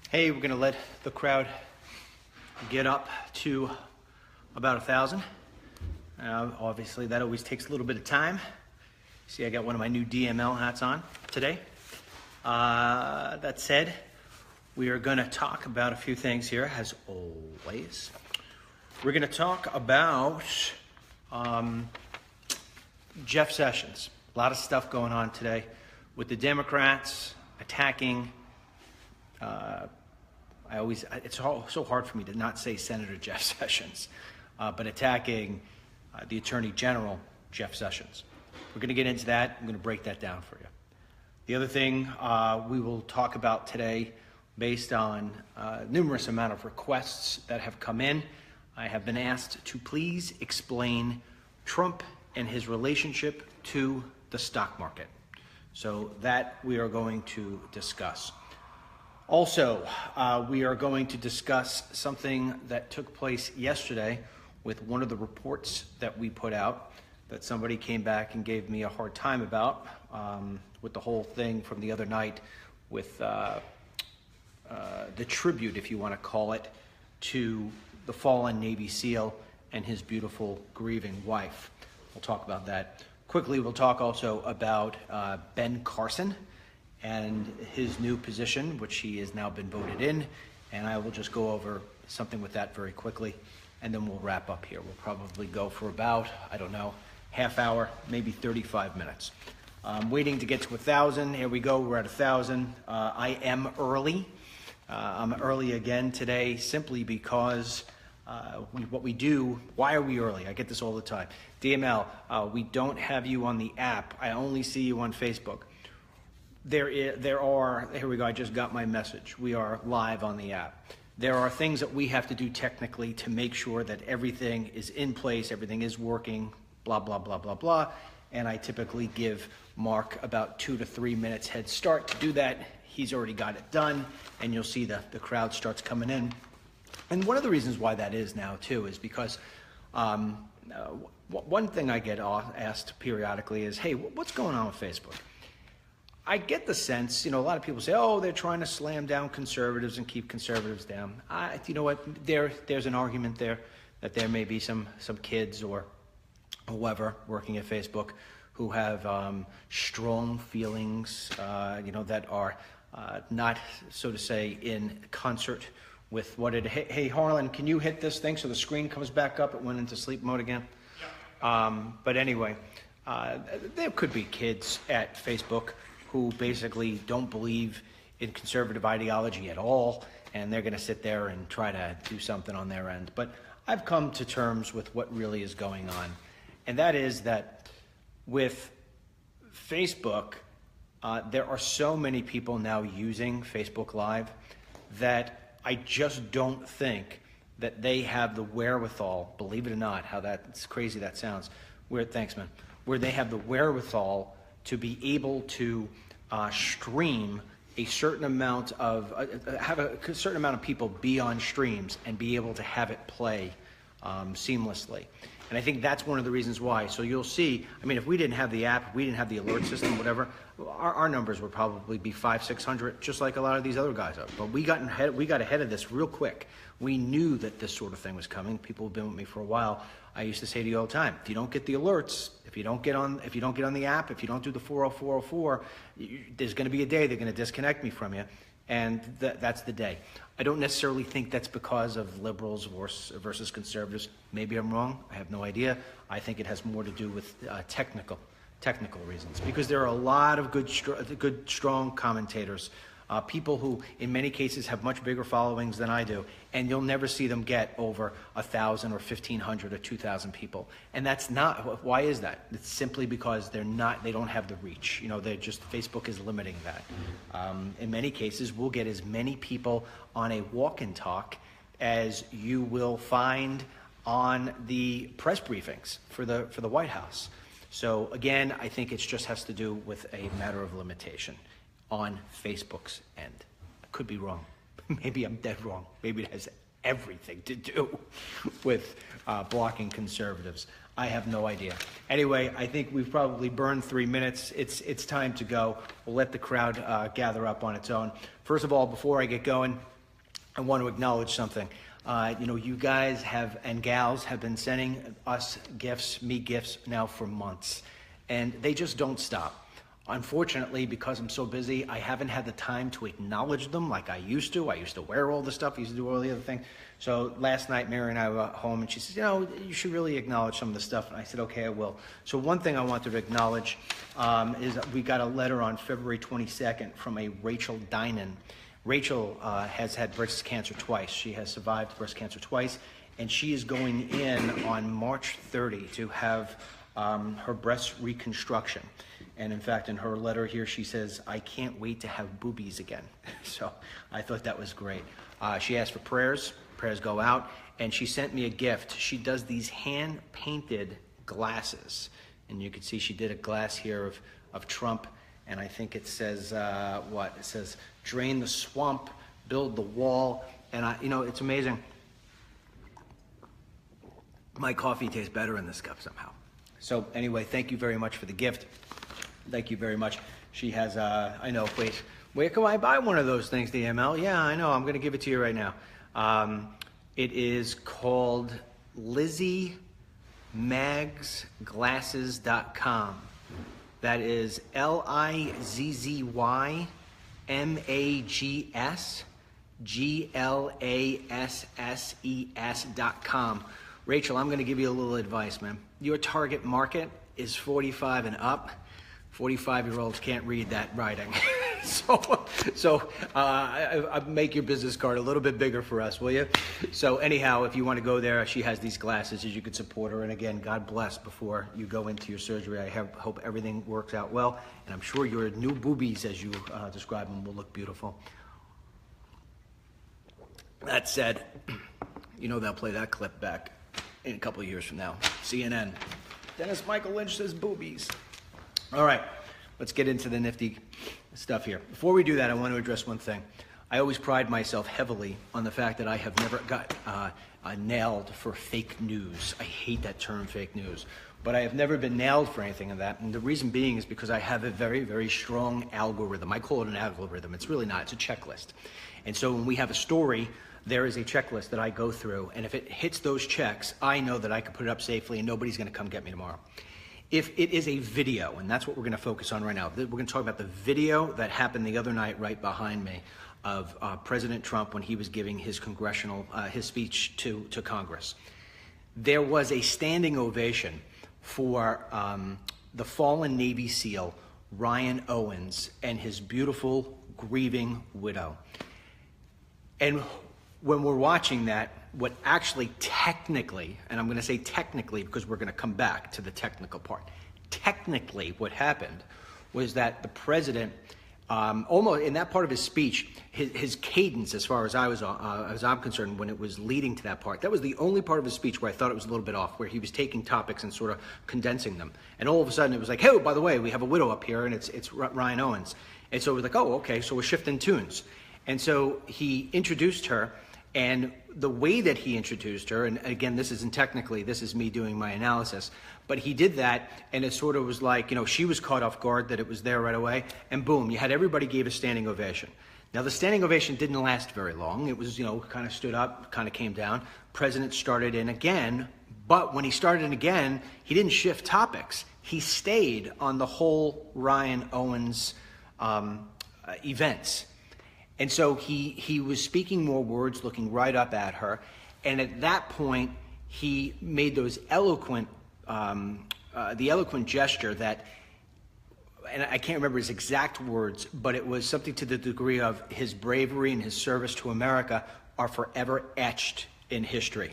Hey, we're gonna let the crowd get up to about 1,000. Obviously, that always takes a little bit of time. See, I got one of my new DML hats on today. That said, we are gonna talk about a few things here, as always. We're gonna talk about Jeff Sessions. A lot of stuff going on today with the Democrats attacking it's so hard for me to not say Senator Jeff Sessions, but attacking the Attorney General, Jeff Sessions. We're going to get into that. I'm going to break that down for you. The other thing we will talk about today, based on numerous amount of requests that have come in, I have been asked to please explain Trump and his relationship to the stock market. So that we are going to discuss. Also, we are going to discuss something that took place yesterday with one of the reports that we put out that somebody came back and gave me a hard time about, with the whole thing from the other night with the tribute, if you want to call it, to the fallen Navy SEAL and his beautiful grieving wife. We'll talk about that. Quickly, we'll talk also about Ben Carson and his new position, which he has now been voted in, and I will just go over something with that very quickly, and then we'll wrap up here. We'll probably go for about, I don't know, half hour, maybe 35 minutes. Waiting to get to 1,000. Here we go, we're at 1,000. I am early. I'm early again today simply because what we do, why are we early? I get this all the time. DML, we don't have you on the app. I only see you on Facebook. Here we go, I just got my message. We are live on the app. There are things that we have to do technically to make sure that everything is in place, everything is working, blah, blah, blah, blah, blah. And I typically give Mark about 2 to 3 minutes head start to do that. He's already got it done, and you'll see the crowd starts coming in. And one of the reasons why that is now too is because one thing I get asked periodically is, hey, what's going on with Facebook? I get the sense, a lot of people say, oh, they're trying to slam down conservatives and keep conservatives down. You know what? There's an argument there that there may be some kids or whoever working at Facebook who have strong feelings, that are not, so to say, in concert with what it. Hey, Harlan, can you hit this thing so the screen comes back up? It went into sleep mode again. But anyway, there could be kids at Facebook who basically don't believe in conservative ideology at all, and they're going to sit there and try to do something on their end. But I've come to terms with what really is going on, and that is that with Facebook, there are so many people now using Facebook Live that I just don't think that they have the wherewithal, believe it or not, that's crazy that sounds, where they have the wherewithal to be able to stream a certain amount of, have a certain amount of people be on streams and be able to have it play seamlessly. And I think that's one of the reasons why. So you'll see, if we didn't have the app, if we didn't have the alert system, whatever, our numbers would probably be 500-600, just like a lot of these other guys are. But we got ahead of this real quick. We knew that this sort of thing was coming. People have been with me for a while. I used to say to you all the time, if you don't get the alerts, if you don't get on the app, if you don't do the 40404, there's going to be a day they're going to disconnect me from you, and that's the day. I don't necessarily think that's because of liberals versus conservatives. Maybe I'm wrong. I have no idea. I think it has more to do with technical reasons, because there are a lot of good, strong commentators, people who in many cases have much bigger followings than I do, and you'll never see them get over 1,000 or 1,500 or 2,000 people. And that's not, why is that? It's simply because they don't have the reach. Facebook is limiting that. In many cases, we'll get as many people on a walk and talk as you will find on the press briefings for the White House. So again, I think it just has to do with a matter of limitation on Facebook's end. I could be wrong. Maybe I'm dead wrong. Maybe it has everything to do with blocking conservatives. I have no idea. Anyway, I think we've probably burned 3 minutes. It's time to go. We'll let the crowd gather up on its own. First of all, before I get going, I want to acknowledge something. You guys have and gals have been sending us gifts, me gifts now for months, and they just don't stop. Unfortunately, because I'm so busy, I haven't had the time to acknowledge them like I used to. I used to wear all the stuff, I used to do all the other things. So last night, Mary and I were home, and she says, you should really acknowledge some of the stuff. And I said, okay, I will. So one thing I wanted to acknowledge is we got a letter on February 22nd from a Rachel Dinan. Rachel has had breast cancer twice. She has survived breast cancer twice, and she is going in on March 30 to have her breast reconstruction. And in fact, in her letter here, she says, I can't wait to have boobies again. So I thought that was great. She asked for prayers. Prayers go out. And she sent me a gift. She does these hand-painted glasses. And you can see she did a glass here of Trump. And I think it says, It says, drain the swamp, build the wall. And, it's amazing. My coffee tastes better in this cup somehow. So anyway, thank you very much for the gift. Thank you very much. She has, wait, where can I buy one of those things, DML? Yeah, I know, I'm gonna give it to you right now. It is called LizzieMagsGlasses.com. That is LizzieMagsGlasses.com. Rachel, I'm gonna give you a little advice, man. Your target market is 45 and up. 45-year-olds can't read that writing. So make your business card a little bit bigger for us, will you? So anyhow, if you want to go there, she has these glasses, as you could support her. And again, God bless before you go into your surgery. I hope everything works out well. And I'm sure your new boobies, as you describe them, will look beautiful. That said, they'll play that clip back in a couple of years from now. CNN. Dennis Michael Lynch says boobies. All right, let's get into the nifty stuff here. Before we do that, I want to address one thing. I always pride myself heavily on the fact that I have never got nailed for fake news. I hate that term, fake news. But I have never been nailed for anything of that. And the reason being is because I have a very, very strong algorithm. I call it an algorithm. It's really not. It's a checklist. And so when we have a story, there is a checklist that I go through. And if it hits those checks, I know that I can put it up safely and nobody's going to come get me tomorrow. If it is a video, and that's what we're going to focus on right now, we're going to talk about the video that happened the other night right behind me of President Trump when he was giving his his speech to Congress. There was a standing ovation for the fallen Navy SEAL Ryan Owens and his beautiful grieving widow. And when we're watching that, what actually technically, and I'm going to say technically because we're going to come back to the technical part. Technically, what happened was that the president, almost in that part of his speech, his cadence, as far as I'm concerned, when it was leading to that part, that was the only part of his speech where I thought it was a little bit off, where he was taking topics and sort of condensing them. And all of a sudden, it was like, hey, by the way, we have a widow up here, and it's Ryan Owens. And so it was like, oh, okay, so we're shifting tunes. And so he introduced her. And the way that he introduced her, and again, this isn't technically, this is me doing my analysis, but he did that, and it sort of was like, she was caught off guard that it was there right away, and boom, you had everybody gave a standing ovation. Now, the standing ovation didn't last very long. It was, kind of stood up, kind of came down. President started in again, but when he started in again, he didn't shift topics. He stayed on the whole Ryan Owens events. And so he was speaking more words, looking right up at her. And at that point, he made those the eloquent gesture that, and I can't remember his exact words, but it was something to the degree of his bravery and his service to America are forever etched in history.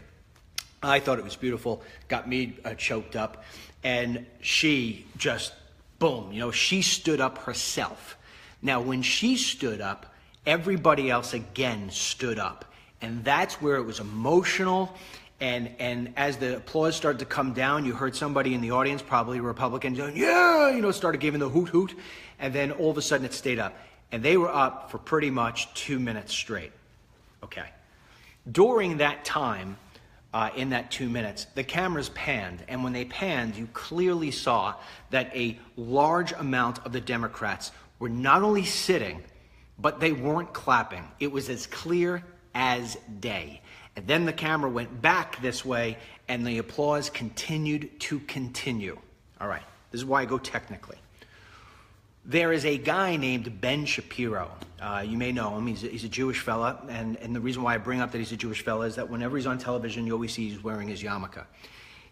I thought it was beautiful, got me choked up. And she just, boom, she stood up herself. Now, when she stood up, everybody else again stood up. And that's where it was emotional. And as the applause started to come down, you heard somebody in the audience, probably a Republican, going, yeah, started giving the hoot hoot. And then all of a sudden it stayed up. And they were up for pretty much 2 minutes straight. Okay. During that time, in that 2 minutes, the cameras panned. And when they panned, you clearly saw that a large amount of the Democrats were not only sitting, but they weren't clapping. It was as clear as day. And then the camera went back this way, and the applause continued to continue. All right, this is why I go technically. There is a guy named Ben Shapiro. You may know him. He's a Jewish fella, and the reason why I bring up that he's a Jewish fella is that whenever he's on television, you always see he's wearing his yarmulke.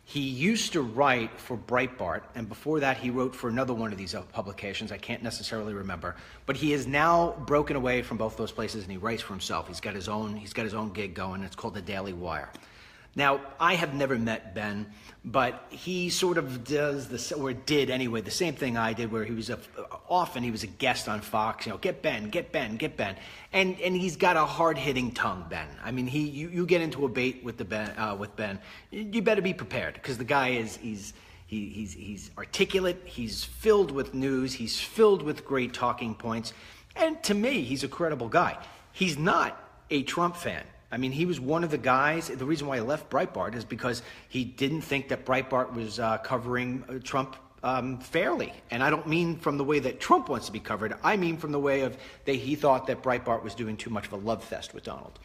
He used to write for Breitbart, and before that he wrote for another one of these publications. I can't necessarily remember, but he has now broken away from both those places, and he writes for himself. He's got his own gig going. It's called the Daily Wire. Now, I have never met Ben, but he sort of does this, or did anyway, the same thing I did, where he was often he was a guest on Fox. Get Ben, get Ben, get Ben, and he's got a hard-hitting tongue, Ben. I mean, you get into a bait with Ben, you better be prepared, because the guy he's articulate, he's filled with news, he's filled with great talking points, and to me, he's a credible guy. He's not a Trump fan. I mean, he was one of the guys. The reason why he left Breitbart is because he didn't think that Breitbart was covering Trump fairly. And I don't mean from the way that Trump wants to be covered. I mean from the way of he thought that Breitbart was doing too much of a love fest with Donald.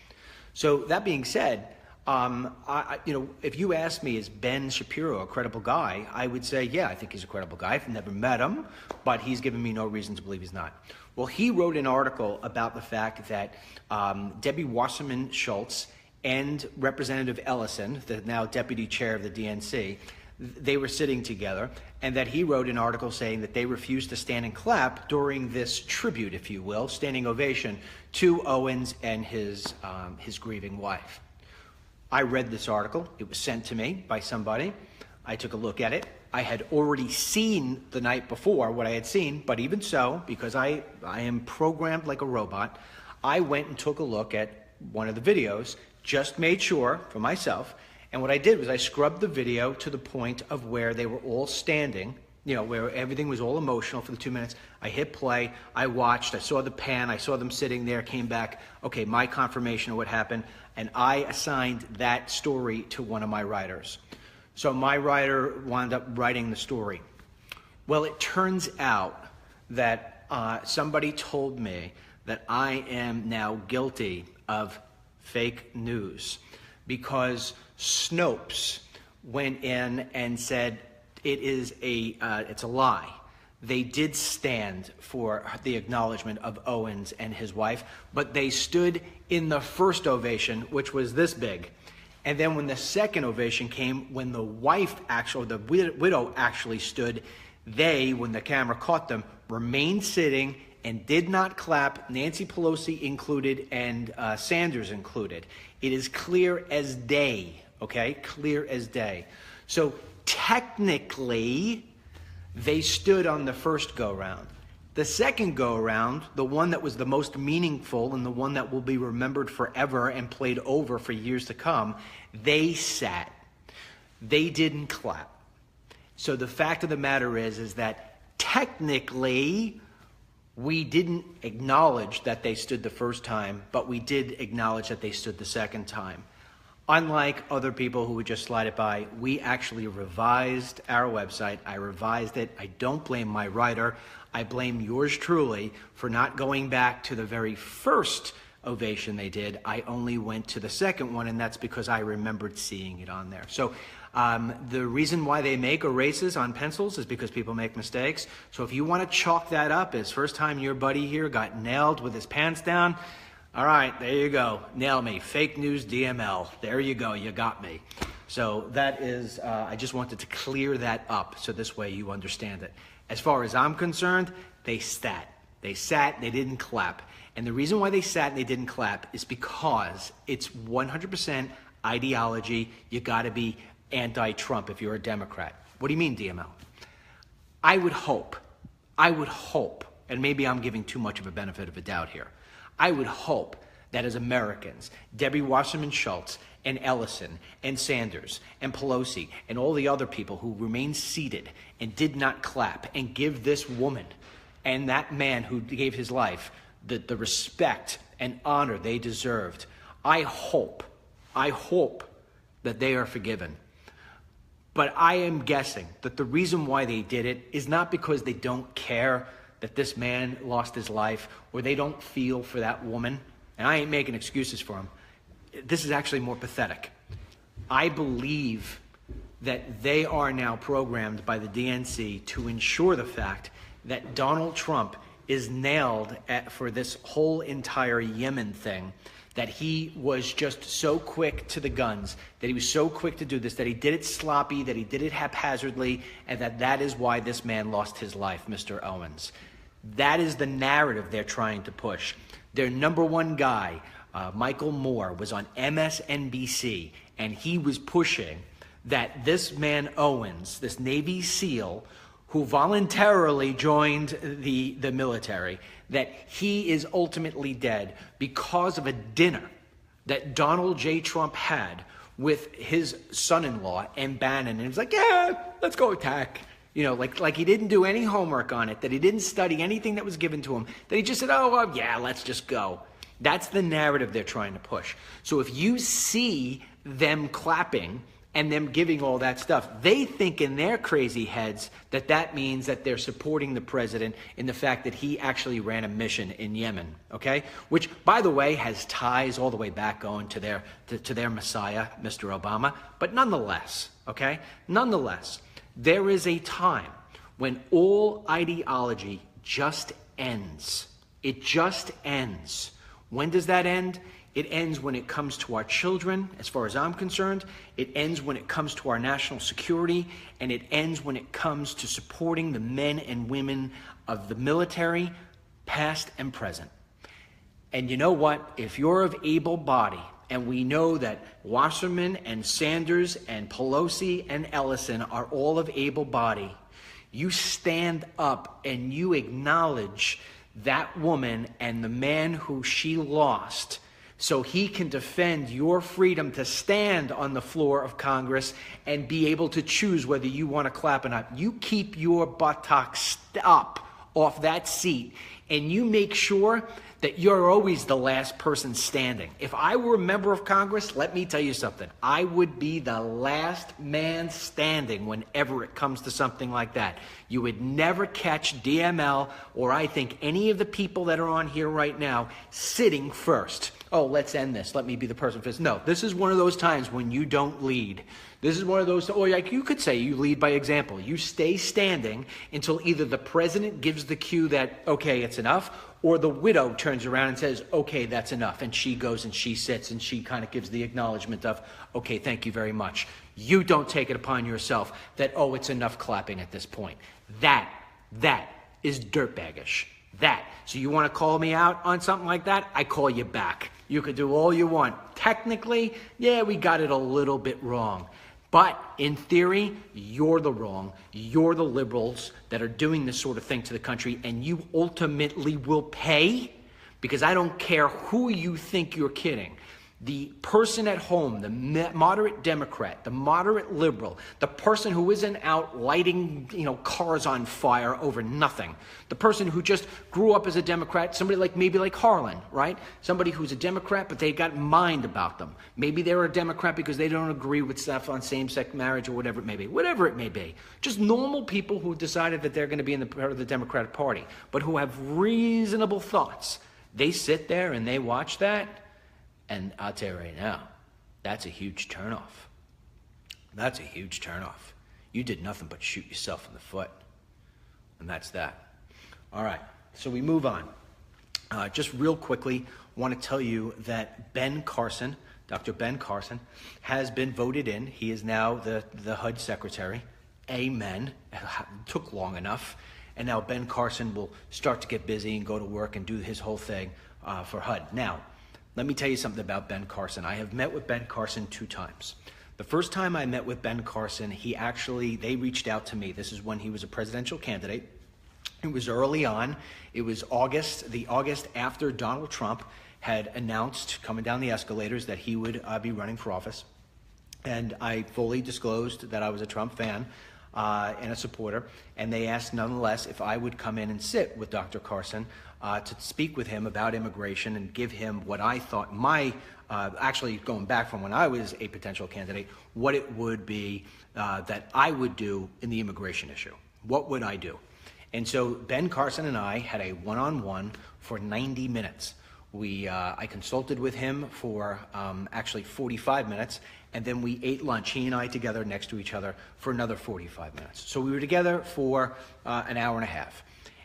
So that being said, if you ask me, is Ben Shapiro a credible guy, I would say, yeah, I think he's a credible guy. I've never met him, but he's given me no reason to believe he's not. Well, he wrote an article about the fact that Debbie Wasserman Schultz and Representative Ellison, the now deputy chair of the DNC, they were sitting together, and that he wrote an article saying that they refused to stand and clap during this tribute, if you will, standing ovation to Owens and his grieving wife. I read this article. It was sent to me by somebody. I took a look at it. I had already seen the night before what I had seen, but even so, because I am programmed like a robot, I went and took a look at one of the videos, just made sure for myself, and what I did was I scrubbed the video to the point of where they were all standing, where everything was all emotional for the 2 minutes. I hit play, I watched, I saw the pan, I saw them sitting there, came back, okay, my confirmation of what happened, and I assigned that story to one of my writers. So my writer wound up writing the story. Well, it turns out that somebody told me that I am now guilty of fake news because Snopes went in and said it's a lie. They did stand for the acknowledgement of Owens and his wife, but they stood in the first ovation, which was this big. And then when the second ovation came, when the widow actually stood, they, when the camera caught them, remained sitting and did not clap, Nancy Pelosi included and Sanders included. It is clear as day, okay? Clear as day. So technically, they stood on the first go-round. The second go-around, the one that was the most meaningful and the one that will be remembered forever and played over for years to come, they sat. They didn't clap. So the fact of the matter is that technically we didn't acknowledge that they stood the first time, but we did acknowledge that they stood the second time. Unlike other people who would just slide it by, we actually revised our website. I revised it. I don't blame my writer. I blame yours truly for not going back to the very first ovation they did. I only went to the second one, and that's because I remembered seeing it on there. So the reason why they make erases on pencils is because people make mistakes. So if you want to chalk that up as first time your buddy here got nailed with his pants down, all right, there you go. Nail me. Fake news DML. There you go. You got me. So that is, I just wanted to clear that up so this way you understand it. As far as I'm concerned, they sat. They sat, they didn't clap. And the reason why they sat and they didn't clap is because it's 100% ideology. You got to be anti-Trump if you're a Democrat. What do you mean, DML? I would hope, and maybe I'm giving too much of a benefit of a doubt here, I would hope that as Americans, Debbie Wasserman Schultz and Ellison and Sanders and Pelosi and all the other people who remained seated and did not clap and give this woman and that man who gave his life the respect and honor they deserved, I hope that they are forgiven. But I am guessing that the reason why they did it is not because they don't care that this man lost his life, or they don't feel for that woman, and I ain't making excuses for him. this is actually more pathetic. I believe that they are now programmed by the DNC to ensure the fact that Donald Trump is nailed for this whole entire Yemen thing, that he was just so quick to the guns, that he was so quick to do this, that he did it sloppy, that he did it haphazardly, and that is why this man lost his life, Mr. Owens. That is the narrative they're trying to push. Their number one guy, Michael Moore, was on MSNBC, and he was pushing that this man Owens, this Navy SEAL, who voluntarily joined the military, that he is ultimately dead because of a dinner that Donald J. Trump had with his son-in-law and Bannon. And he was like, yeah, let's go attack. You know, like he didn't do any homework on it, that he didn't study anything that was given to him, that he just said, oh, well, yeah, let's just go. That's the narrative they're trying to push. So if you see them clapping and them giving all that stuff, they think in their crazy heads that that means that they're supporting the president in the fact that he actually ran a mission in Yemen, okay? Which, by the way, has ties all the way back going to their messiah, Mr. Obama. But nonetheless, okay? Nonetheless, there is a time when all ideology just ends. It just ends. When does that end? It ends when it comes to our children, as far as I'm concerned. It ends when it comes to our national security, and it ends when it comes to supporting the men and women of the military, past and present. And you know what? If you're of able body, and we know that Wasserman and Sanders and Pelosi and Ellison are all of able body, you stand up and you acknowledge that woman and the man who she lost, so he can defend your freedom to stand on the floor of Congress and be able to choose whether you want to clap or not. You keep your buttocks up off that seat, and you make sure that you're always the last person standing. If I were a member of Congress, let me tell you something. I would be the last man standing whenever it comes to something like that. You would never catch DML, or I think any of the people that are on here right now, sitting first. Oh, let's end this. Let me be the person first. No, this is one of those times when you don't lead. This is one of those, or like you could say, you lead by example. You stay standing until either the president gives the cue that, okay, it's enough, or the widow turns around and says, okay, that's enough. And she goes and she sits and she kind of gives the acknowledgement of, okay, thank you very much. You don't take it upon yourself that, oh, it's enough clapping at this point. That is dirtbaggish. That. So you want to call me out on something like that? I call you back. You could do all you want. Technically, yeah, we got it a little bit wrong. But in theory, you're the wrong. You're the liberals that are doing this sort of thing to the country, and you ultimately will pay, because I don't care who you think you're kidding. The person at home, the moderate Democrat, the moderate liberal, the person who isn't out lighting, cars on fire over nothing, the person who just grew up as a Democrat, somebody maybe like Harlan, right? Somebody who's a Democrat, but they got mind about them. Maybe they're a Democrat because they don't agree with stuff on same-sex marriage or whatever it may be. Whatever it may be. Just normal people who decided that they're going to be in the part of the Democratic Party, but who have reasonable thoughts. They sit there and they watch that. And I'll tell you right now, that's a huge turnoff. That's a huge turnoff. You did nothing but shoot yourself in the foot. And that's that. All right, so we move on. Just real quickly, want to tell you that Ben Carson, Dr. Ben Carson, has been voted in. He is now the HUD secretary. Amen. It took long enough. And now Ben Carson will start to get busy and go to work and do his whole thing for HUD. Now, let me tell you something about Ben Carson. I have met with Ben Carson 2 times. The first time I met with Ben Carson, they reached out to me. This is when he was a presidential candidate. It was early on. It was the August after Donald Trump had announced, coming down the escalators, that he would be running for office. And I fully disclosed that I was a Trump fan and a supporter. And they asked, nonetheless, if I would come in and sit with Dr. Carson to speak with him about immigration and give him what I thought actually going back from when I was a potential candidate, what it would be that I would do in the immigration issue. What would I do? And so Ben Carson and I had a one-on-one for 90 minutes. I consulted with him for actually 45 minutes, and then we ate lunch, he and I together next to each other, for another 45 minutes. So we were together for an hour and a half.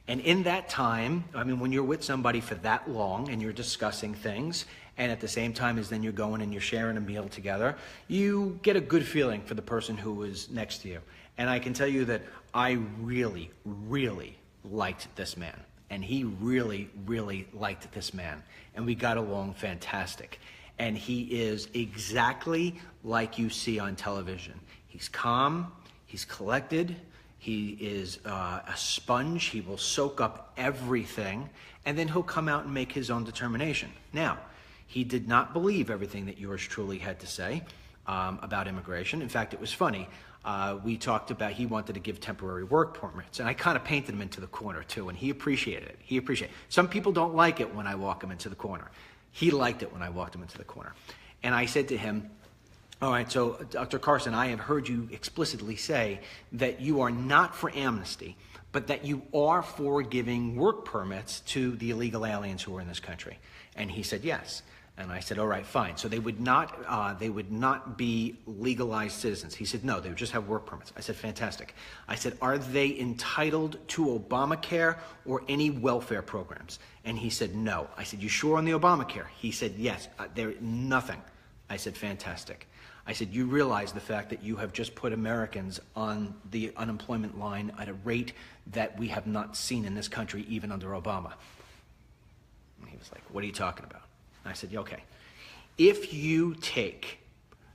And in that time, I mean, when you're with somebody for that long and you're discussing things, and at the same time as then you're going and you're sharing a meal together, you get a good feeling for the person who is next to you. And I can tell you that I really, really liked this man. And he really, really liked this man. And we got along fantastic. And he is exactly like you see on television. He's calm, he's collected, he is a sponge, he will soak up everything, and then he'll come out and make his own determination. Now, he did not believe everything that yours truly had to say about immigration. In fact, it was funny. We talked about he wanted to give temporary work permits, and I kind of painted him into the corner too, and he appreciated it. He appreciated it. Some people don't like it when I walk him into the corner. He liked it when I walked him into the corner. And I said to him, all right, so Dr. Carson, I have heard you explicitly say that you are not for amnesty, but that you are for giving work permits to the illegal aliens who are in this country. And he said yes. And I said, all right, fine. So they would not be legalized citizens. He said, no, they would just have work permits. I said, fantastic. I said, are they entitled to Obamacare or any welfare programs? And he said, no. I said, you sure on the Obamacare? He said, yes. There nothing. I said, fantastic. I said, you realize the fact that you have just put Americans on the unemployment line at a rate that we have not seen in this country even under Obama. And he was like, what are you talking about? I said, okay, if you take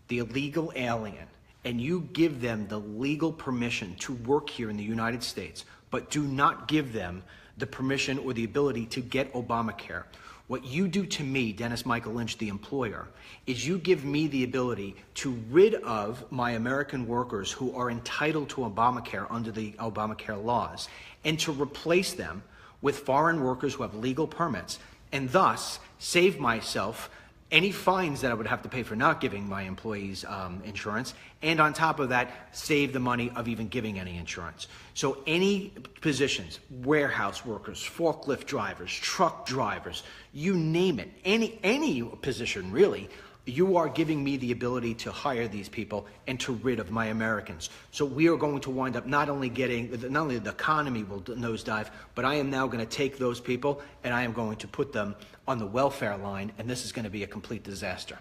the illegal alien and you give them the legal permission to work here in the United States, but do not give them the permission or the ability to get Obamacare, what you do to me, Dennis Michael Lynch, the employer, is you give me the ability to rid of my American workers who are entitled to Obamacare under the Obamacare laws, and to replace them with foreign workers who have legal permits, and thus save myself any fines that I would have to pay for not giving my employees insurance, and on top of that, save the money of even giving any insurance. So any positions, warehouse workers, forklift drivers, truck drivers, you name it, any position really, you are giving me the ability to hire these people and to rid of my Americans. So we are going to wind up not only the economy will nosedive, but I am now going to take those people and I am going to put them on the welfare line, and this is going to be a complete disaster.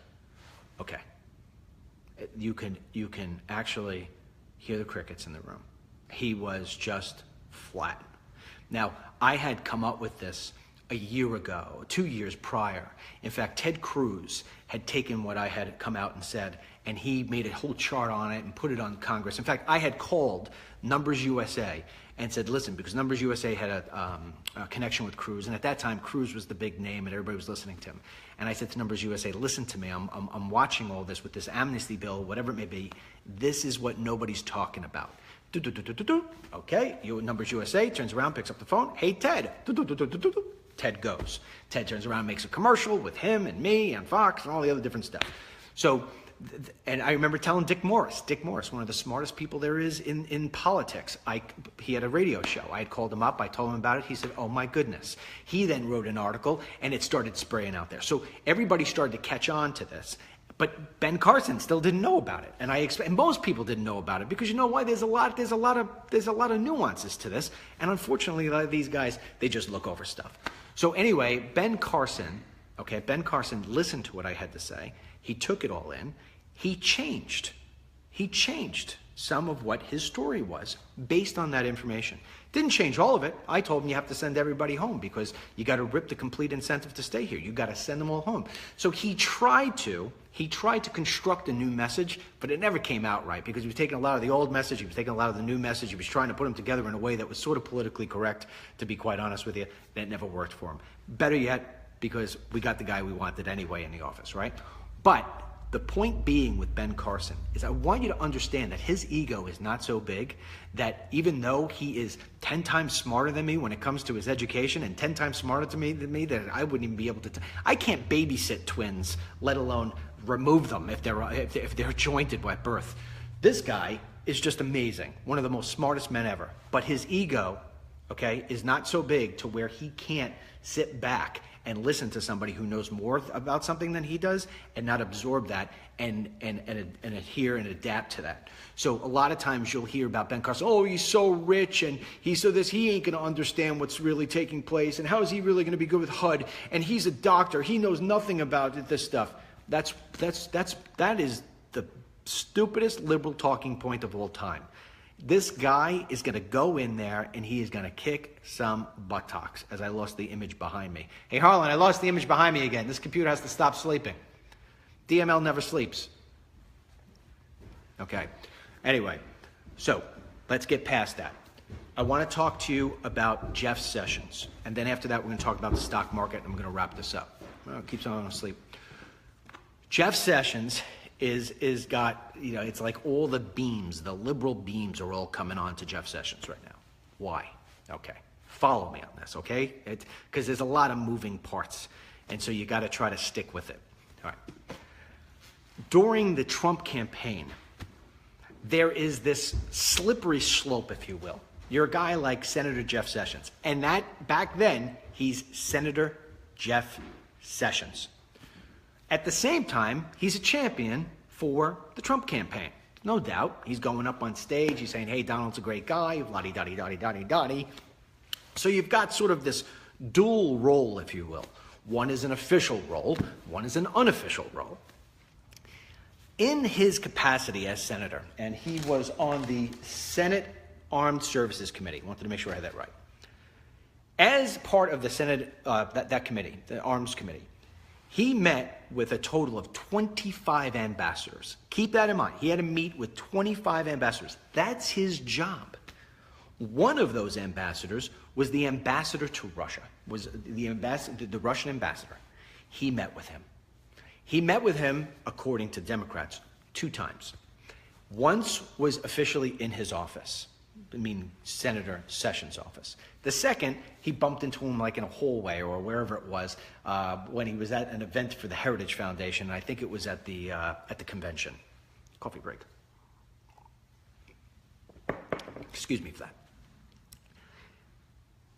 Okay. You can actually hear the crickets in the room. He was just flat. Now, I had come up with this a year ago, 2 years prior. In fact, Ted Cruz had taken what I had come out and said, and he made a whole chart on it and put it on Congress. In fact, I had called Numbers USA and said, listen, because Numbers USA had a connection with Cruz, and at that time, Cruz was the big name and everybody was listening to him. And I said to Numbers USA, listen to me, I'm watching all this with this amnesty bill, whatever it may be. This is what nobody's talking about. Okay, Numbers USA turns around, picks up the phone. Hey, Ted. Ted goes. Ted turns around, makes a commercial with him and me and Fox and all the other different stuff. So, and I remember telling Dick Morris, one of the smartest people there is in politics. He had a radio show. I had called him up. I told him about it. He said, oh, my goodness. He then wrote an article, and it started spraying out there. So everybody started to catch on to this. But Ben Carson still didn't know about it, and most people didn't know about it because you know why? There's a lot of nuances to this, and unfortunately, a lot of these guys, they just look over stuff. So anyway, Ben Carson listened to what I had to say. He took it all in. He changed some of what his story was based on that information. Didn't change all of it. I told him you have to send everybody home because you got to rip the complete incentive to stay here. You got to send them all home. So he tried to construct a new message, but it never came out right because he was taking a lot of the old message, he was taking a lot of the new message, he was trying to put them together in a way that was sort of politically correct, to be quite honest with you, and it never worked for him. Better yet, because we got the guy we wanted anyway in the office, right? But the point being with Ben Carson is I want you to understand that his ego is not so big that even though he is 10 times smarter than me when it comes to his education and 10 times smarter than me that I wouldn't even be able to, I can't babysit twins, let alone remove them if they're jointed by birth. This guy is just amazing, one of the most smartest men ever. But his ego, okay, is not so big to where he can't sit back and listen to somebody who knows more about something than he does and not absorb that and adhere and adapt to that. So a lot of times you'll hear about Ben Carson, oh, he's so rich and he's so this, he ain't going to understand what's really taking place, and how is he really going to be good with HUD, and he's a doctor, he knows nothing about this stuff. That is the stupidest liberal talking point of all time. This guy is going to go in there and he is going to kick some buttocks. As I lost the image behind me. Hey, Harlan, I lost the image behind me again. This computer has to stop sleeping. DML never sleeps. Okay. Anyway, so let's get past that. I want to talk to you about Jeff Sessions. And then after that, we're going to talk about the stock market and we're going to wrap this up. Well, it keeps on asleep. Jeff Sessions is got, you know, it's like all the beams, the liberal beams are all coming on to Jeff Sessions right now. Why? Okay. Follow me on this, okay? Because there's a lot of moving parts. And so you got to try to stick with it. All right. During the Trump campaign, there is this slippery slope, if you will. You're a guy like Senator Jeff Sessions. And that, back then, he's Senator Jeff Sessions. At the same time, he's a champion for the Trump campaign. No doubt. He's going up on stage. He's saying, hey, Donald's a great guy, la-di-da-di-da-di-da-di-da-di. So you've got sort of this dual role, if you will. One is an official role. One is an unofficial role. In his capacity as senator, and he was on the Senate Armed Services Committee. I wanted to make sure I had that right. As part of the Senate, that committee, the Arms Committee, he met with a total of 25 ambassadors. Keep that in mind. He had to meet with 25 ambassadors. That's his job. One of those ambassadors was the ambassador to Russia, was the Russian ambassador. He met with him. He met with him, according to Democrats, 2 times. Once was officially in his office. I mean, Senator Sessions' office. The second, he bumped into him like in a hallway or wherever it was when he was at an event for the Heritage Foundation. I think it was at the convention. Coffee break. Excuse me for that.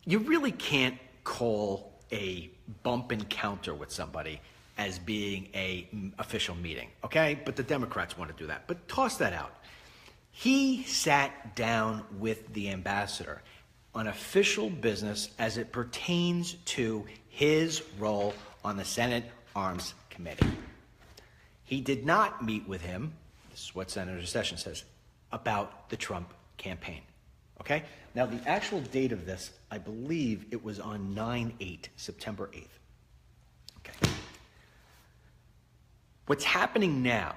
You really can't call a bump encounter with somebody as being an official meeting, okay? But the Democrats want to do that. But toss that out. He sat down with the ambassador on official business as it pertains to his role on the Senate Arms Committee. He did not meet with him, this is what Senator Sessions says, about the Trump campaign. Okay? Now, the actual date of this, I believe it was on 9/8, September 8th. Okay. What's happening now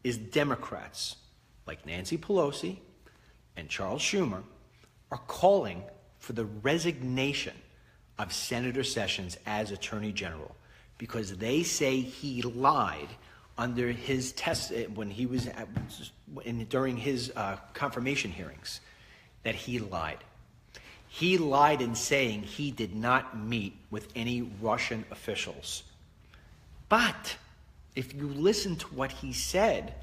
is Democrats like Nancy Pelosi and Charles Schumer are calling for the resignation of Senator Sessions as Attorney General because they say he lied under his test when he was during his confirmation hearings, that he lied. He lied in saying he did not meet with any Russian officials. But if you listen to what he said,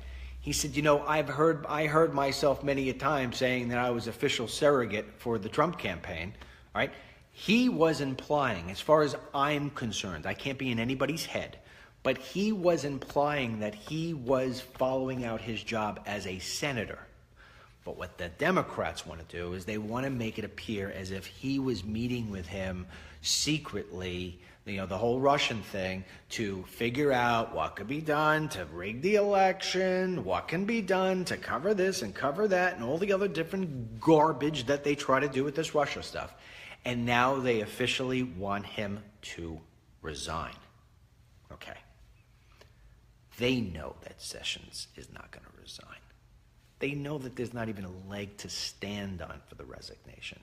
you know, I heard myself many a time saying that I was official surrogate for the Trump campaign, all right? He was implying, as far as I'm concerned, I can't be in anybody's head, but he was implying that he was following out his job as a senator. But what the Democrats want to do is they want to make it appear as if he was meeting with him secretly, you know, the whole Russian thing, to figure out what could be done to rig the election, what can be done to cover this and cover that, and all the other different garbage that they try to do with this Russia stuff. And now they officially want him to resign. Okay. They know that Sessions is not going to resign. They know that there's not even a leg to stand on for the resignation.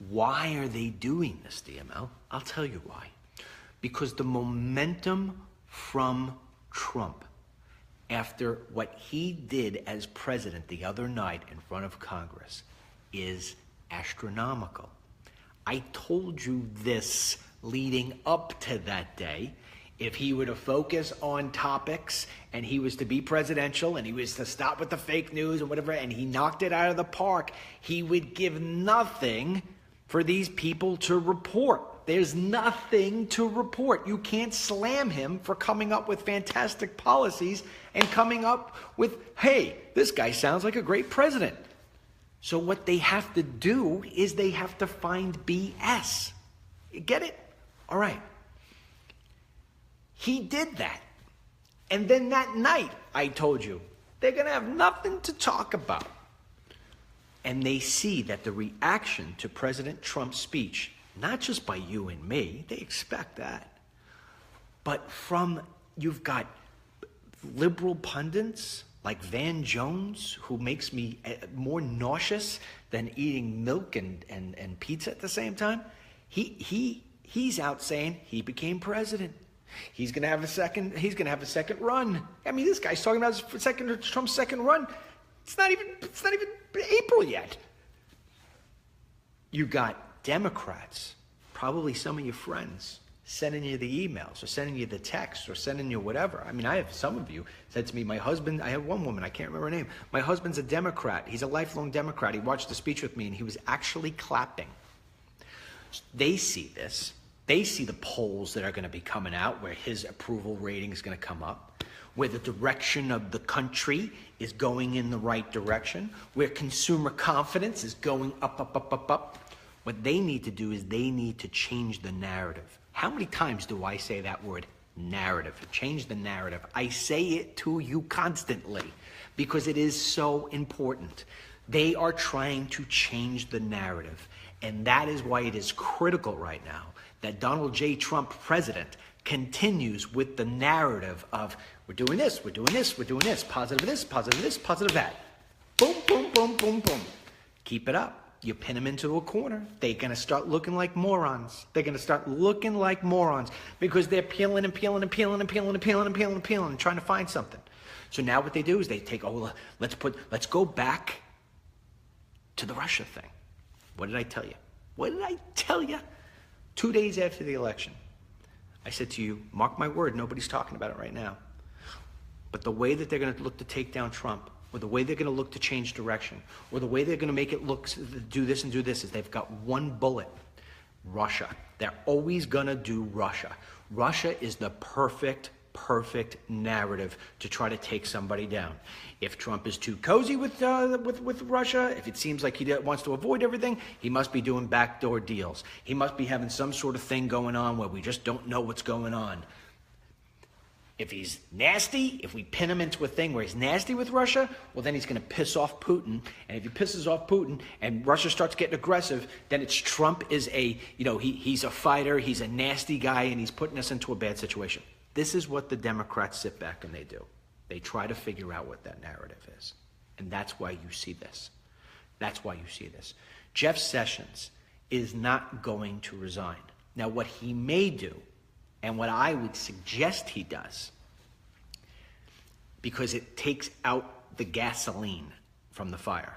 Why are they doing this, DML? I'll tell you why. Because the momentum from Trump after what he did as president the other night in front of Congress is astronomical. I told you this leading up to that day. If he were to focus on topics and he was to be presidential and he was to stop with the fake news and whatever, and he knocked it out of the park, he would give nothing for these people to report. There's nothing to report. You can't slam him for coming up with fantastic policies and coming up with, hey, this guy sounds like a great president. So what they have to do is they have to find BS. You get it? All right. He did that. And then that night, I told you, they're going to have nothing to talk about. And they see that the reaction to President Trump's speech, not just by you and me, they expect that, but from, you've got liberal pundits like Van Jones, who makes me more nauseous than eating milk and pizza at the same time. He's out saying he became president. He's going to have a second run. I mean, this guy's talking about Trump's second run. It's not even April yet. You got Democrats, probably some of your friends, sending you the emails or sending you the texts or sending you whatever. I mean, I have some of you said to me, my husband, I have one woman, I can't remember her name. My husband's a Democrat. He's a lifelong Democrat. He watched the speech with me and he was actually clapping. They see this. They see the polls that are going to be coming out where his approval rating is going to come up, where the direction of the country is going in the right direction, where consumer confidence is going up, up, up, up, up. What they need to do is they need to change the narrative. How many times do I say that word, narrative? Change the narrative. I say it to you constantly because it is so important. They are trying to change the narrative. And that is why it is critical right now that Donald J. Trump, president, continues with the narrative of we're doing this, we're doing this, we're doing this, positive this, positive this, positive that. Boom, boom, boom, boom, boom. Keep it up. You pin them into a corner, they're going to start looking like morons. They're going to start looking like morons because they're peeling and peeling and peeling and peeling and peeling and peeling and peeling and trying to find something. So now what they do is they take, let's go back to the Russia thing. What did I tell you? What did I tell you? 2 days after the election, I said to you, mark my word, nobody's talking about it right now. But the way that they're going to look to take down Trump, or the way they're going to look to change direction, or the way they're going to make it look, do this and do this, is they've got one bullet: Russia. They're always going to do Russia. Russia is the perfect narrative to try to take somebody down. If Trump is too cozy with Russia, if it seems like he wants to avoid everything, he must be doing backdoor deals. He must be having some sort of thing going on where we just don't know what's going on. If he's nasty, if we pin him into a thing where he's nasty with Russia, well, then he's going to piss off Putin. And if he pisses off Putin and Russia starts getting aggressive, then it's Trump is he's a fighter, he's a nasty guy, and he's putting us into a bad situation. This is what the Democrats sit back and they do. They try to figure out what that narrative is. And that's why you see this. That's why you see this. Jeff Sessions is not going to resign. Now, what he may do, and what I would suggest he does, because it takes out the gasoline from the fire,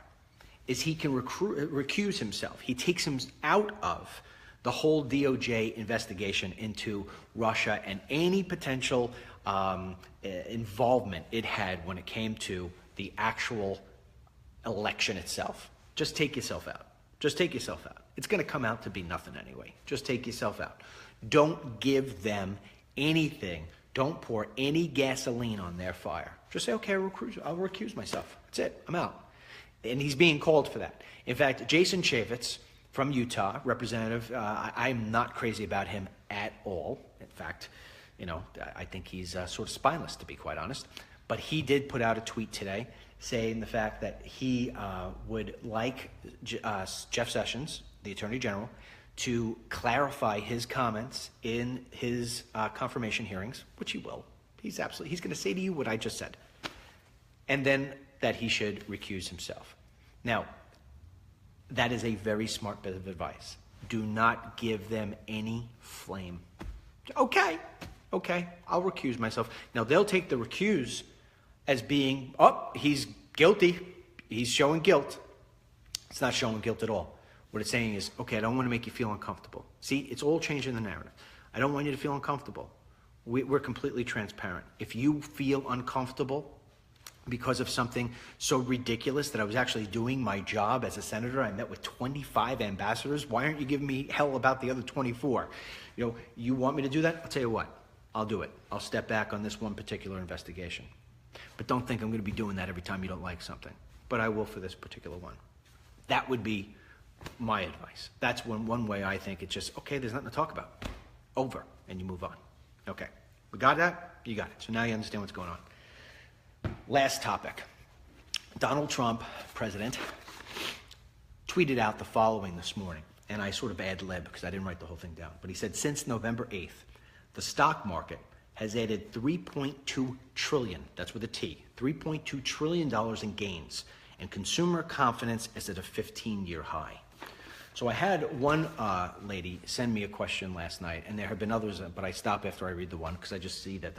is he can recuse himself. He takes him out of the whole DOJ investigation into Russia and any potential involvement it had when it came to the actual election itself. Just take yourself out. Just take yourself out. It's going to come out to be nothing anyway. Just take yourself out. Don't give them anything. Don't pour any gasoline on their fire. Just say, okay, I'll recuse myself. That's it. I'm out. And he's being called for that. In fact, Jason Chaffetz from Utah, representative, I'm not crazy about him at all. In fact, I think he's sort of spineless, to be quite honest. But he did put out a tweet today saying the fact that he would like Jeff Sessions, the Attorney General, to clarify his comments in his confirmation hearings, which he will. He's going to say to you what I just said. And then that he should recuse himself. Now, that is a very smart bit of advice. Do not give them any flame. Okay, I'll recuse myself. Now, they'll take the recuse as being, he's guilty. He's showing guilt. It's not showing guilt at all. What it's saying is, okay, I don't want to make you feel uncomfortable. See, it's all changing the narrative. I don't want you to feel uncomfortable. We're completely transparent. If you feel uncomfortable, because of something so ridiculous that I was actually doing my job as a senator. I met with 25 ambassadors. Why aren't you giving me hell about the other 24? You want me to do that? I'll tell you what, I'll do it. I'll step back on this one particular investigation. But don't think I'm going to be doing that every time you don't like something. But I will for this particular one. That would be my advice. That's one way I think it's just, okay, there's nothing to talk about. Over, and you move on. Okay, we got that? You got it. So now you understand what's going on. Last topic. Donald Trump, president, tweeted out the following this morning, and I sort of ad-lib because I didn't write the whole thing down. But he said, since November 8th, the stock market has added $3.2 trillion, that's with a T, $3.2 trillion in gains, and consumer confidence is at a 15-year high. So I had one lady send me a question last night, and there have been others, but I stop after I read the one because I just see that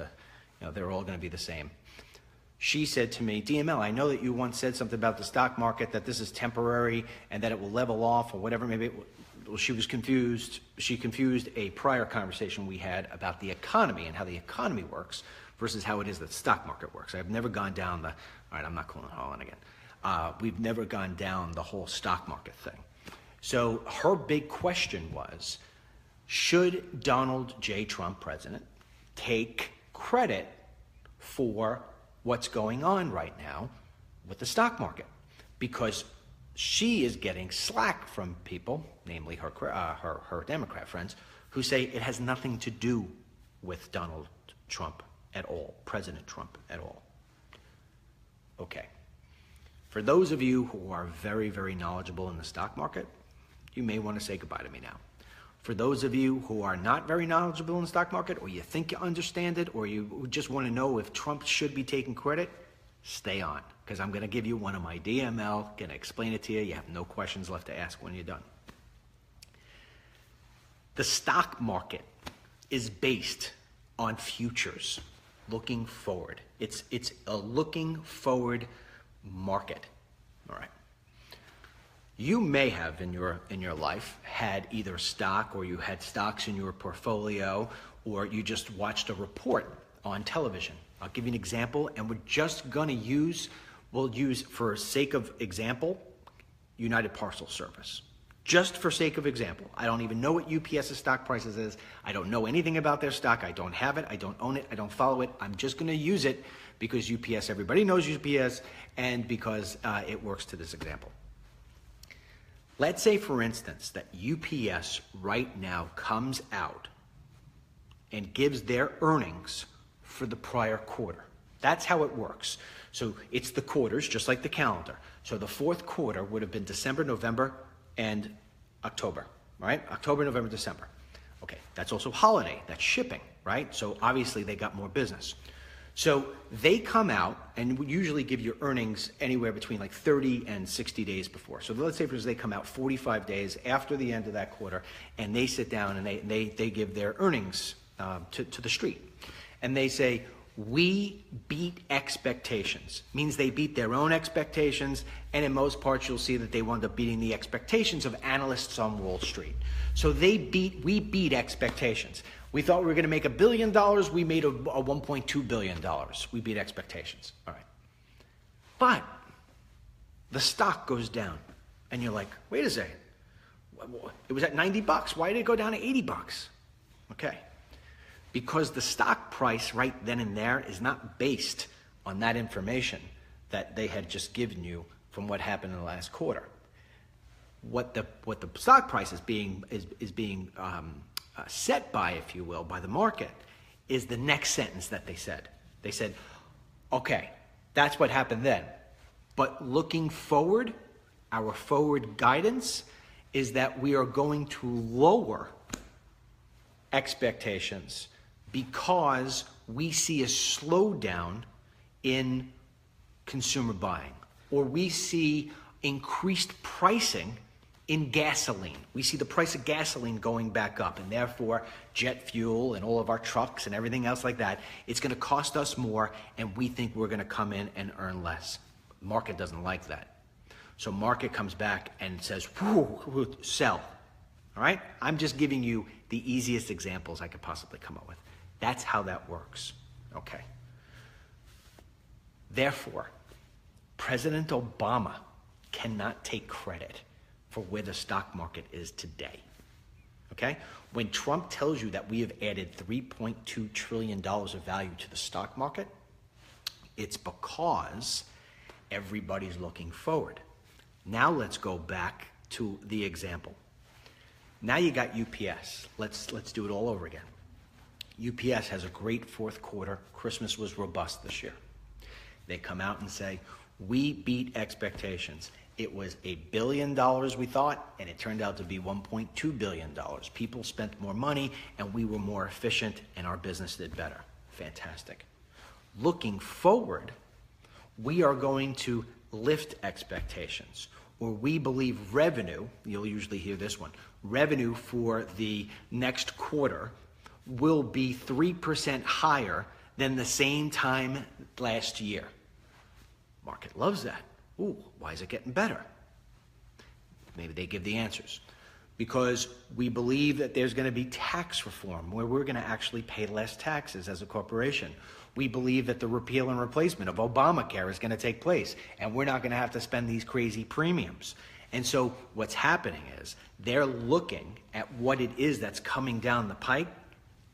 they're all going to be the same. She said to me, DML, I know that you once said something about the stock market, that this is temporary and that it will level off or whatever. Maybe she was confused. She confused a prior conversation we had about the economy and how the economy works versus how it is that the stock market works. I've never gone down all right, I'm not calling Holland again. We've never gone down the whole stock market thing. So her big question was, should Donald J. Trump, president, take credit for what's going on right now with the stock market? Because she is getting slack from people, namely her Democrat friends, who say it has nothing to do with Donald Trump at all, President Trump at all. Okay. For those of you who are very, very knowledgeable in the stock market, you may want to say goodbye to me now. For those of you who are not very knowledgeable in the stock market, or you think you understand it, or you just want to know if Trump should be taking credit, stay on, because I'm going to give you one of my DML, going to explain it to you. You have no questions left to ask when you're done. The stock market is based on futures, looking forward. It's a looking forward market, all right? You may have in your life had either stock, or you had stocks in your portfolio, or you just watched a report on television. I'll give you an example, and we're just going to we'll use for sake of example, United Parcel Service. Just for sake of example. I don't even know what UPS's stock prices is. I don't know anything about their stock. I don't have it. I don't own it. I don't follow it. I'm just going to use it because UPS, everybody knows UPS, and because it works to this example. Let's say, for instance, that UPS right now comes out and gives their earnings for the prior quarter. That's how it works. So it's the quarters, just like the calendar. So the fourth quarter would have been December, November, and October, right? October, November, December. Okay, that's also holiday, that's shipping, right? So obviously they got more business. So they come out and would usually give you earnings anywhere between like 30 and 60 days before. So let's say, for instance, they come out 45 days after the end of that quarter, and they sit down and they give their earnings to the street. And they say, we beat expectations. Means they beat their own expectations, and in most parts you'll see that they wound up beating the expectations of analysts on Wall Street. So we beat expectations. We thought we were going to make $1 billion. We made a $1.2 billion. We beat expectations. All right. But the stock goes down, and you're like, wait a second. It was at $90. Why did it go down to $80? Okay. Because the stock price right then and there is not based on that information that they had just given you from what happened in the last quarter. What the stock price is being set by, if you will, by the market, is the next sentence that they said. They said, okay, that's what happened then. But looking forward, our forward guidance is that we are going to lower expectations because we see a slowdown in consumer buying, or we see increased pricing in gasoline. We see the price of gasoline going back up, and therefore jet fuel and all of our trucks and everything else like that, it's going to cost us more, and we think we're going to come in and earn less. Market doesn't like that. So market comes back and says, whoo, sell. All right? I'm just giving you the easiest examples I could possibly come up with. That's how that works. Okay. Therefore, President Obama cannot take credit for where the stock market is today. Okay? When Trump tells you that we have added $3.2 trillion of value to the stock market, it's because everybody's looking forward. Now let's go back to the example. Now you got UPS. Let's do it all over again. UPS has a great fourth quarter. Christmas was robust this year. They come out and say, we beat expectations. It was $1 billion we thought, and it turned out to be $1.2 billion. People spent more money, and we were more efficient, and our business did better. Fantastic. Looking forward, we are going to lift expectations, or we believe revenue, you'll usually hear this one, revenue for the next quarter will be 3% higher than the same time last year. Market loves that. Ooh, why is it getting better? Maybe they give the answers. Because we believe that there's going to be tax reform where we're going to actually pay less taxes as a corporation. We believe that the repeal and replacement of Obamacare is going to take place, and we're not going to have to spend these crazy premiums. And so what's happening is they're looking at what it is that's coming down the pike,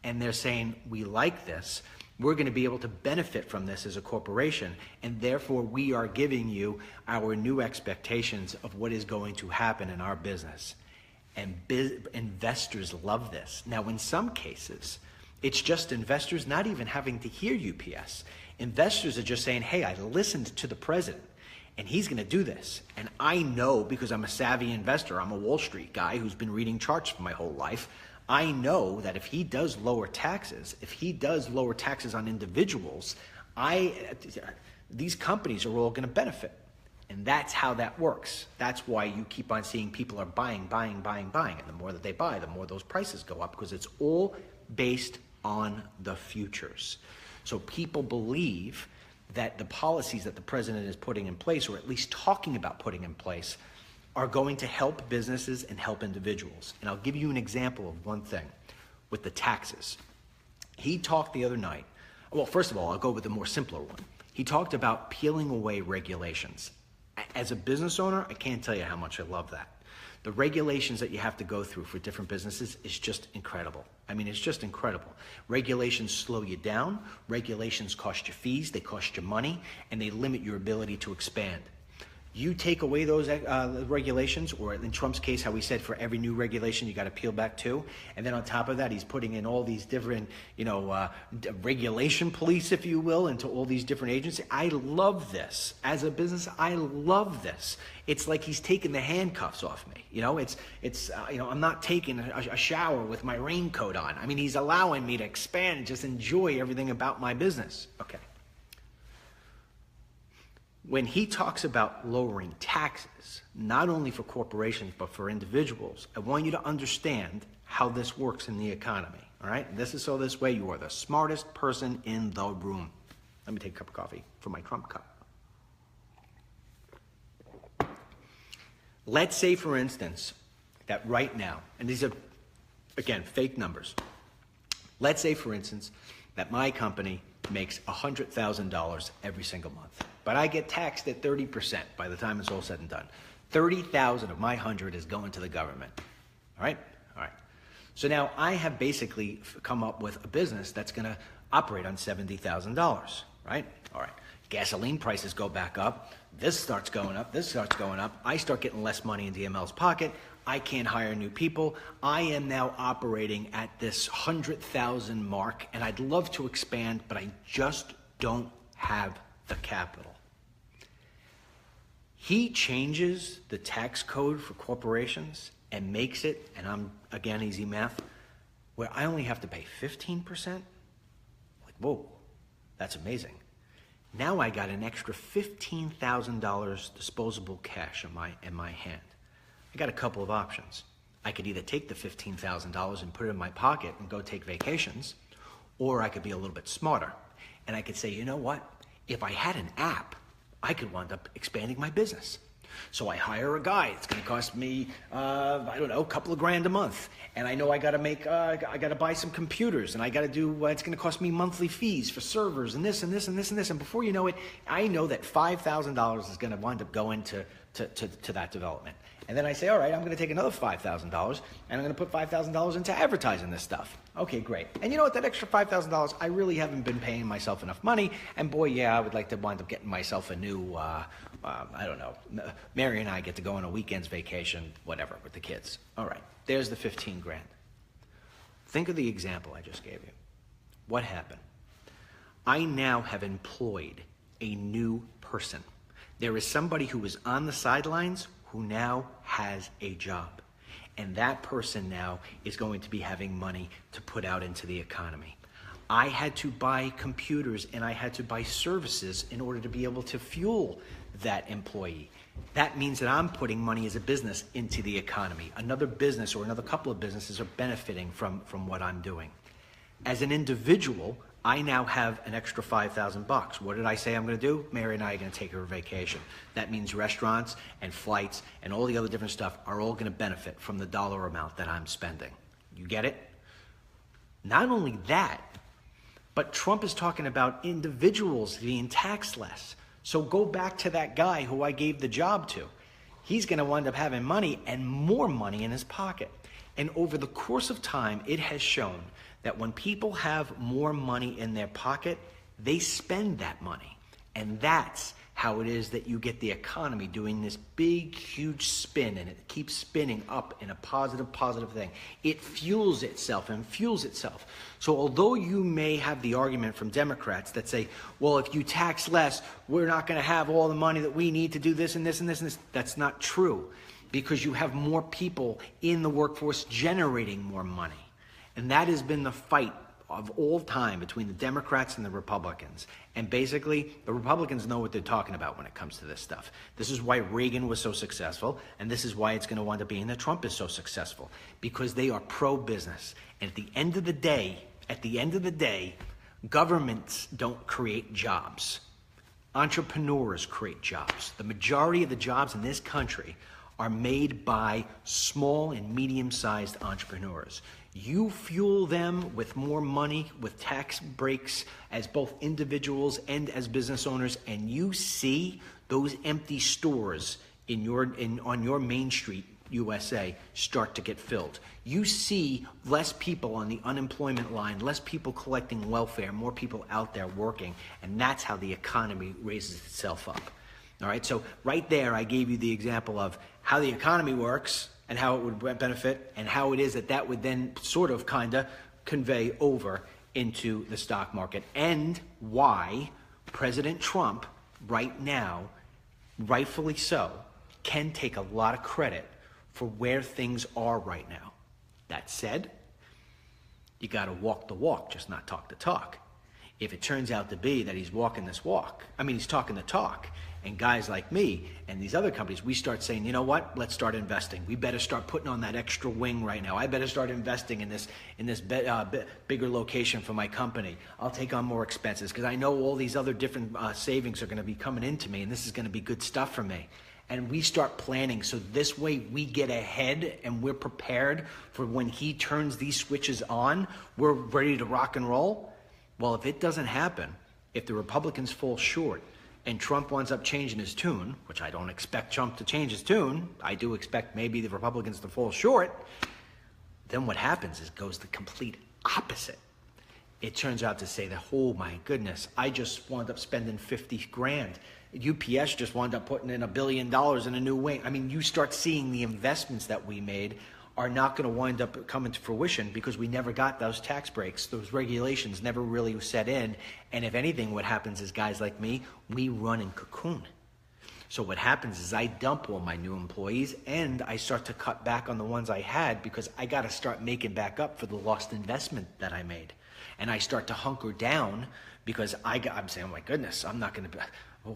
and they're saying, we like this. We're going to be able to benefit from this as a corporation, and therefore we are giving you our new expectations of what is going to happen in our business. And investors love this. Now, in some cases, it's just investors not even having to hear UPS. Investors are just saying, hey, I listened to the president, and he's going to do this. And I know, because I'm a savvy investor, I'm a Wall Street guy who's been reading charts for my whole life, I know that if he does lower taxes, on individuals, these companies are all going to benefit. And that's how that works. That's why you keep on seeing people are buying. And the more that they buy, the more those prices go up, because it's all based on the futures. So people believe that the policies that the president is putting in place, or at least talking about putting in place, are going to help businesses and help individuals. And I'll give you an example of one thing with the taxes. He talked the other night, well, first of all, I'll go with the more simpler one. He talked about peeling away regulations. As a business owner, I can't tell you how much I love that. The regulations that you have to go through for different businesses is just incredible. I mean, it's just incredible. Regulations slow you down. Regulations cost you fees. They cost you money, and they limit your ability to expand. You take away those regulations, or in Trump's case, how he said for every new regulation, you got to peel back two. And then on top of that, he's putting in all these different, regulation police, if you will, into all these different agencies. I love this. As a business, I love this. It's like he's taking the handcuffs off me. I'm not taking a shower with my raincoat on. I mean, he's allowing me to expand and just enjoy everything about my business. Okay. When he talks about lowering taxes, not only for corporations, but for individuals, I want you to understand how this works in the economy, all right? This is so this way you are the smartest person in the room. Let me take a cup of coffee from my Trump cup. Let's say, for instance, that right now, and these are, again, fake numbers. Let's say, for instance, that my company makes $100,000 every single month. But I get taxed at 30% by the time it's all said and done. 30,000 of my 100 is going to the government. All right? All right. So now I have basically come up with a business that's going to operate on $70,000, right? All right. Gasoline prices go back up. This starts going up. This starts going up. I start getting less money in DML's pocket. I can't hire new people. I am now operating at this 100,000 mark, and I'd love to expand, but I just don't have the capital. He changes the tax code for corporations and makes it, and I'm, again, easy math, where I only have to pay 15%. Like, whoa, that's amazing. Now I got an extra $15,000 disposable cash in my hand. I got a couple of options. I could either take the $15,000 and put it in my pocket and go take vacations, or I could be a little bit smarter. And I could say, you know what? If I had an app, I could wind up expanding my business. So I hire a guy. It's going to cost me, I don't know, a couple of grand a month. And I know I got to buy some computers, and I got to do, it's going to cost me monthly fees for servers and this and this and this and this. And before you know it, I know that $5,000 is going to wind up going to that development. And then I say, all right, I'm going to take another $5,000 and I'm going to put $5,000 into advertising this stuff. Okay, great. And you know what? That extra $5,000, I really haven't been paying myself enough money. And boy, yeah, I would like to wind up getting myself a new, I don't know, Mary and I get to go on a weekend's vacation, whatever, with the kids. All right, there's the 15 grand. Think of the example I just gave you. What happened? I now have employed a new person. There is somebody who was on the sidelines who now has a job. And that person now is going to be having money to put out into the economy. I had to buy computers and I had to buy services in order to be able to fuel that employee. That means that I'm putting money as a business into the economy. Another business or another couple of businesses are benefiting from what I'm doing. As an individual, I now have an extra $5,000. What did I say I'm going to do? Mary and I are going to take her vacation. That means restaurants and flights and all the other different stuff are all going to benefit from the dollar amount that I'm spending. You get it? Not only that, but Trump is talking about individuals being taxed less. So go back to that guy who I gave the job to. He's going to wind up having money and more money in his pocket. And over the course of time, it has shown that when people have more money in their pocket, they spend that money. And that's how it is that you get the economy doing this big, huge spin, and it keeps spinning up in a positive thing. It fuels itself and fuels itself. So although you may have the argument from Democrats that say, well, if you tax less, we're not going to have all the money that we need to do this and this and this and this. That's not true, because you have more people in the workforce generating more money. And that has been the fight of all time between the Democrats and the Republicans. And basically, the Republicans know what they're talking about when it comes to this stuff. This is why Reagan was so successful, and this is why it's going to wind up being that Trump is so successful, because they are pro-business. And at the end of the day, governments don't create jobs. Entrepreneurs create jobs. The majority of the jobs in this country are made by small and medium-sized entrepreneurs. You fuel them with more money, with tax breaks as both individuals and as business owners, and you see those empty stores on your Main Street, USA, start to get filled. You see less people on the unemployment line, less people collecting welfare, more people out there working, and that's how the economy raises itself up. All right, so right there I gave you the example of how the economy works and how it would benefit, and how it is that would then sort of kind of convey over into the stock market, and why President Trump right now, rightfully so, can take a lot of credit for where things are right now. That said, you got to walk the walk, just not talk the talk. If it turns out to be that he's walking this walk, he's talking the talk, and guys like me and these other companies, we start saying, you know what, let's start investing. We better start putting on that extra wing right now. I better start investing in this bigger location for my company. I'll take on more expenses because I know all these other different savings are going to be coming into me, and this is going to be good stuff for me. And we start planning, so this way we get ahead and we're prepared for when he turns these switches on, we're ready to rock and roll. Well, if it doesn't happen, if the Republicans fall short and Trump winds up changing his tune, which I don't expect Trump to change his tune, I do expect maybe the Republicans to fall short, then what happens is goes the complete opposite. It turns out to say that, oh my goodness, I just wound up spending 50 grand. UPS just wound up putting in $1 billion in a new wing. You start seeing the investments that we made are not going to wind up coming to fruition because we never got those tax breaks. Those regulations never really set in. And if anything, what happens is guys like me, we run in cocoon. So what happens is I dump all my new employees and I start to cut back on the ones I had because I got to start making back up for the lost investment that I made. And I start to hunker down because I'm saying, oh my goodness, I'm not going to...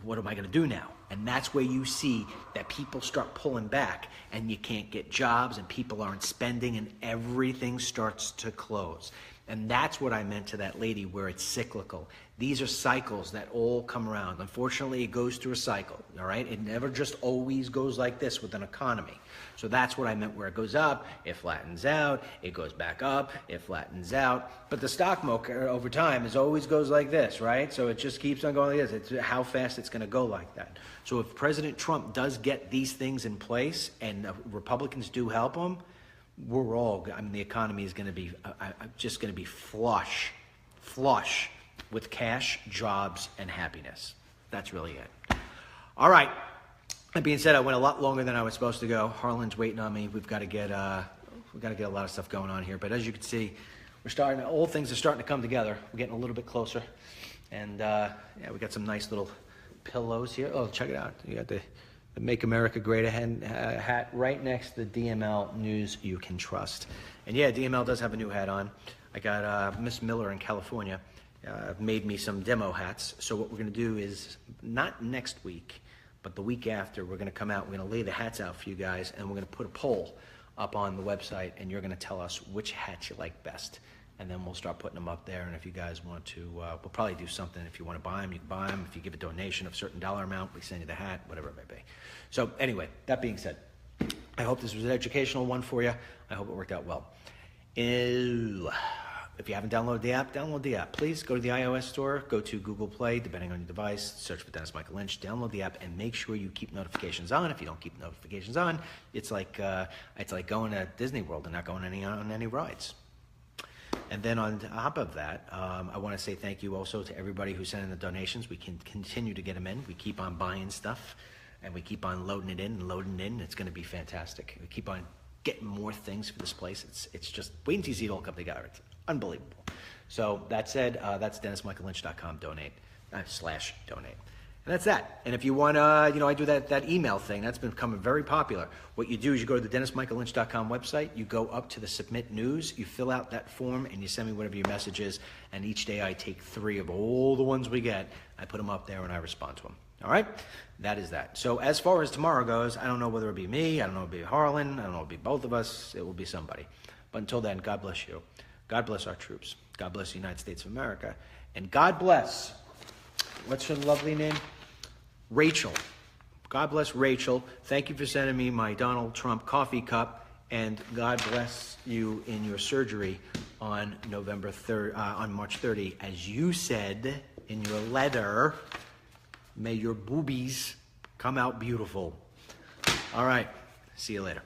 what am I going to do now? And that's where you see that people start pulling back and you can't get jobs and people aren't spending and everything starts to close. And that's what I meant to that lady, where it's cyclical. These are cycles that all come around. Unfortunately, it goes through a cycle, all right? It never just always goes like this with an economy. So that's what I meant, where it goes up, it flattens out, it goes back up, it flattens out. But the stock market over time always goes like this, right? So it just keeps on going like this. It's how fast it's going to go like that. So if President Trump does get these things in place and Republicans do help him, the economy is going to be just going to be flush with cash, jobs, and happiness. That's really it. All right. That being said, I went a lot longer than I was supposed to go. Harlan's waiting on me. We've got to get a lot of stuff going on here. But as you can see, all things are starting to come together. We're getting a little bit closer. And we got some nice little pillows here. Oh, check it out. You got the Make America Great Again hat right next to the DML News You Can Trust. And yeah, DML does have a new hat on. I got Miss Miller in California made me some demo hats. So what we're going to do is, not next week, but the week after, we're going to come out, we're going to lay the hats out for you guys, and we're going to put a poll up on the website, and you're going to tell us which hats you like best. And then we'll start putting them up there. And if you guys want to, we'll probably do something. If you want to buy them, you can buy them. If you give a donation of a certain dollar amount, we send you the hat, whatever it may be. So anyway, that being said, I hope this was an educational one for you. I hope it worked out well. If you haven't downloaded the app, download the app. Please go to the iOS store, go to Google Play, depending on your device, search for Dennis Michael Lynch, download the app, and make sure you keep notifications on. If you don't keep notifications on, it's like going to Disney World and not going on any rides. And then on top of that, I want to say thank you also to everybody who sent in the donations. We can continue to get them in. We keep on buying stuff, and we keep on loading it in and loading it in. It's going to be fantastic. We keep on getting more things for this place. It's just wait until you see it all come together. It's unbelievable. So that said, that's DennisMichaelLynch.com /donate. And that's that. And if you want to, I do that email thing. That's been becoming very popular. What you do is you go to the DennisMichaelLynch.com website, you go up to the Submit News, you fill out that form, and you send me whatever your message is. And each day I take 3 of all the ones we get, I put them up there, and I respond to them. All right? That is that. So as far as tomorrow goes, I don't know whether it'll be me, I don't know if it'll be Harlan, I don't know if it'll be both of us, it will be somebody. But until then, God bless you. God bless our troops. God bless the United States of America. And God bless, what's her lovely name? Rachel. God bless Rachel. Thank you for sending me my Donald Trump coffee cup, and God bless you in your surgery on March 30. As you said in your letter, may your boobies come out beautiful. All right. See you later.